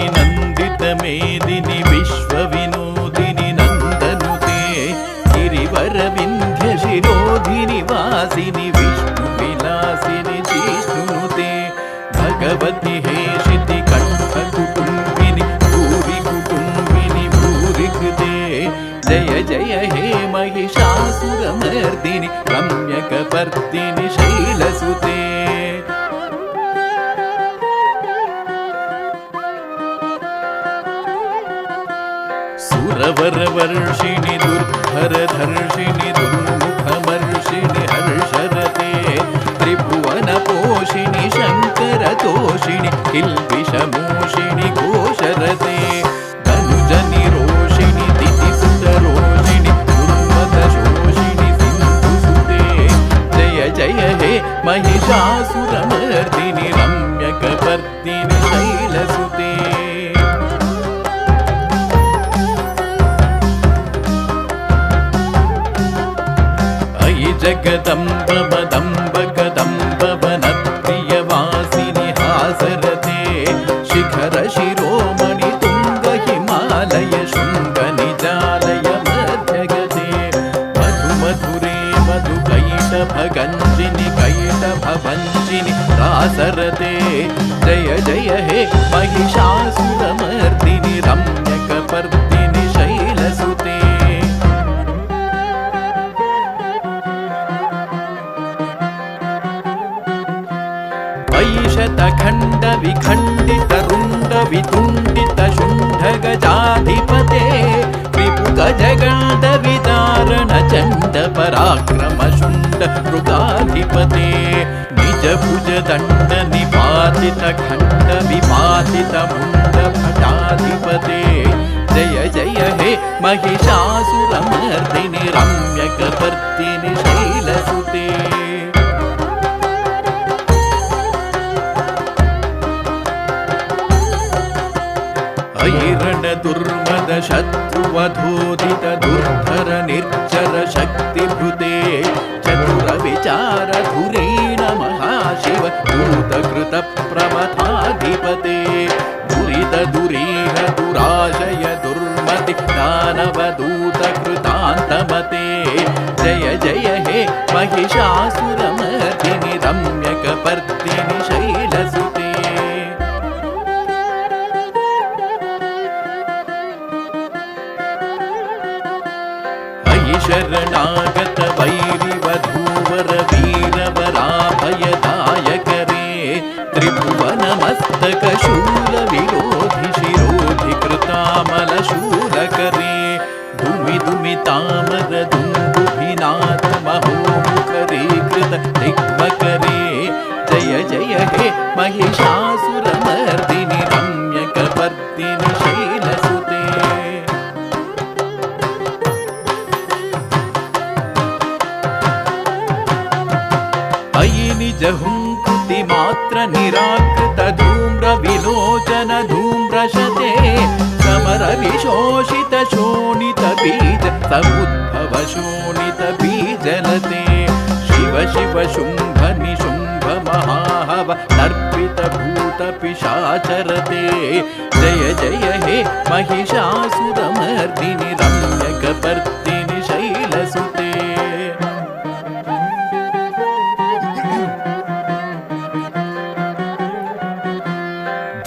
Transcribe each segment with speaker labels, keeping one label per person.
Speaker 1: नन्दिनी नन्दित मेदिनी विश्वविनोदिनी नन्दनुते गिरिवर विन्ध्य शिरोधिनि वासिनि विष्णुविलासिनि जिष्णुनुते भगवति हेशिति कण्ठ कुटुम्बिनि भूरि कुटुम्बिनि भूरि कृते जय जय हे महिषासुरमर्दिनि रम्यकपर्दिनि शैलसुते सुरवरवर्षिणि दुर्धरधर्षिणि दुर्मुखमर्षिणि हर्षरते त्रिभुवनपोषिणि शङ्करतोषिणि किल्बिषमोषिणि घोषरते धनुजनिरोषिणि दितिसुतरोषिणि दुर्मदशोषिणि सिन्धुसुते जय जय हे महिषासुरमर्दिनि रम्यकपर्दिनि शैलसुते जगदम्ब मदम्ब कदम्ब वनप्रियवासिनि हासरते शिखर शिरोमणि तुंग हिमालय शृंग निजालय मध्यगते मधु मधुरे मधु कैटभगञ्जिनि कैटभभञ्जिनि रासरते जय जय हे महिषासुरमर्दिनि रम्यकपर्दिनि शैलसुते ऐशतखण्ड विखण्डित रुण्ड वितुण्डित शुण्ड गजाधिपते विपुगजगण्ड विदारण चण्ड पराक्रम शुण्ड मृगाधिपते निज भुज दण्ड निपातित खण्ड विपातित मुण्ड भटाधिपते जय जय हे महिषासुरमर्दिनि रम्यकपर्दिनि शैलसुते ऐरण दुर्मद शत्रुवधोदित दुर्धर निर्जर शक्तिभृते चतुर विचार धुरीण महाशिव दूतकृत प्रमथाधिपते दुरित दुरीह दुराशय दुर्मति दानवदूत कृतान्तमते जय जय हे महिषासुरमर्दिनि रम्यकपर्दिनि शैलसुते शरणागत वैरिवधूवर वीरवराभयदायकरे त्रिभुवन मस्तक शूल विरोधि शिरोधि कृतामल शूलकरे धुमि धुमि तामर दुन्दुभिनाथ महोमुखरीकृत दिग्मकरे जय जय हे महिषासुरमर्दिनि रम्यकपर्दिनि शैलसुते निजहुंकृति मात्र निराकृत धूम्र विलोचन धूम्रशते समर विशोषित शोणित बीज समुद्भव शोणित बीजलते शिव शिव शुंभ निशुंभ महाहव तर्पित भूत पिशाचरते जय जय हे महिषासुरमर्दिनि रम्यकपर्दिनि शैलसुते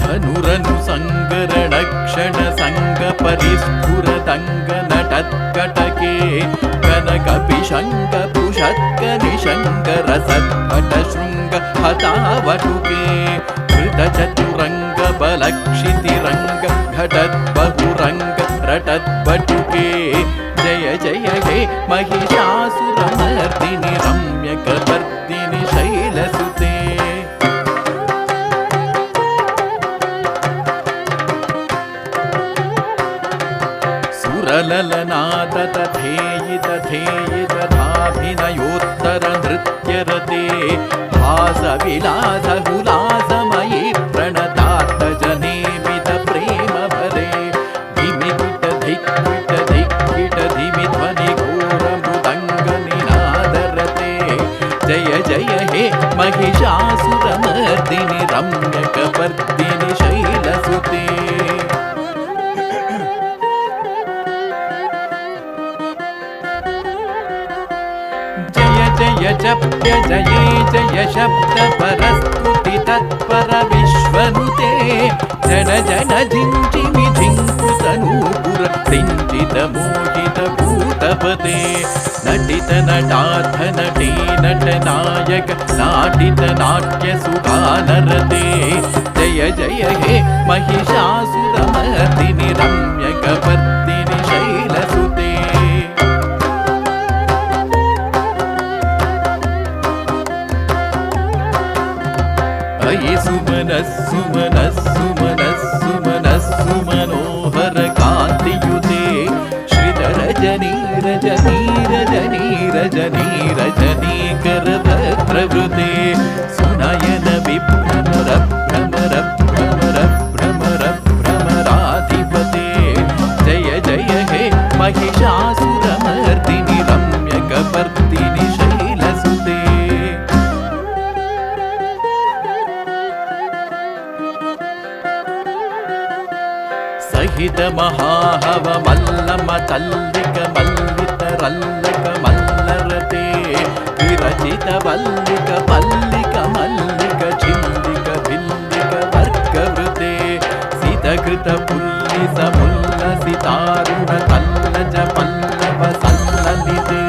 Speaker 1: धनुरनु संगरण क्षण संग परिस्फुर तंग नटत्कटके कनक पिशंग पुषत्क निशंग रसत्पट शृंग हतावटुके कृत चतुरंग बलक्षितिरंग घटत् बहुरंग रटत्पटुके जय जय हे महिषासुरमर्दिनि रम्यकपर्दिनि शैलसुते ललनाद तथेयि तथेयि तथाभिनयोत्तर नृत्यरते भास विलास हुलासमयी प्रणतात्त जनेमित प्रेम भरे धिमिकिट धिक्किट धिक्किट धिमि ध्वनि घोर मृदंग निनादरते जय जय हे महिषासुरमर्दिनि रम्यकपर्दिनि शैलसुते जये जय शब्द परस्तुति तत्पर विश्वनुते जन जन झिञ्झिमि झिङ्कुतनूपुर सिञ्चित मोहित भूतपते नटित नटार्थ नटी नटनायक नाटित नाट्य सुगानरते जय जय हे महिषासुरमर्दिनि रम्यकपर्दिनि शैलसुते अयि सुमनः सुमनः सुमनः सुमनः सुमनोहर कान्तियुते श्रिधर रजनी रजनी रजनी रजनी रजनी करभद्रवृते सुनयन विभ्रमर भ्रमर भ्रमर भ्रमर भ्रमराधिपते जय जय हे महिषासुरमर्दिनि रम्यकपर्दिनि शैलसुते सहित महाहव मल्लम तल्लिक मल्लित रल्लक मल्लरते विरचित वल्लिक पल्लिक मल्लिक छिल्लिक भिल्लिक वर्गवृते सितकृत पुल्लिस मुल्लसितारुण तल्लज पल्लव सल्ललिते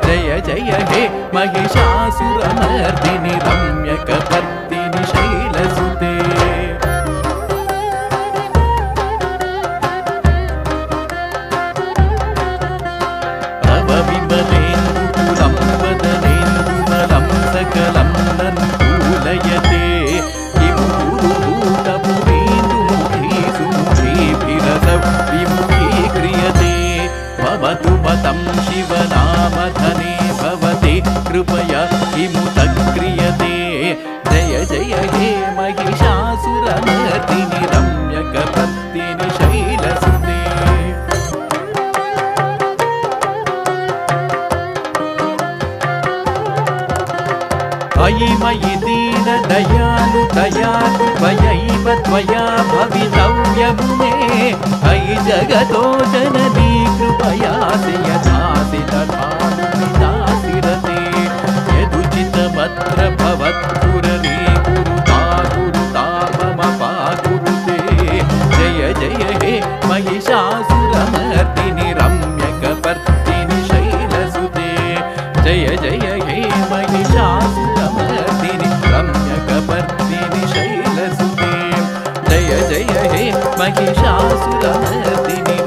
Speaker 1: जय जय हे महिषासुरमर्दिनि रम्यकपर्दिनि शैलसुते विमलेन्दुकुलं वदनेन्दुमलं सकलं नन्दूलयते किमुभूतपुरेन्दुमुखीसुमुखीभिरसौ विमुखीक्रियते भवतु मतं शिवनामधने भवते कृपया किमुतक्रियते जय जय हे महिषासुरमर्दिनि रम्यकपर्दिनि शैलसुते अयि मयि दीन दयालु दयालु त्वयैव त्वया भवितव्यं मे अयि जगतो जननी कृपयासि यथासि तथा दासिरते यदुचितमत्र भवत्पुरने गुरुता गुरुता मम पाकुरुते जय जय हे महिषासुरमर्दिनि रम्यकपर्दिनि शैलसुते जय जय हे महिषासुरमर्दिनि रम्यकपर्दिनि शैलसुते जय जय हे महिषासुरमर्दिनि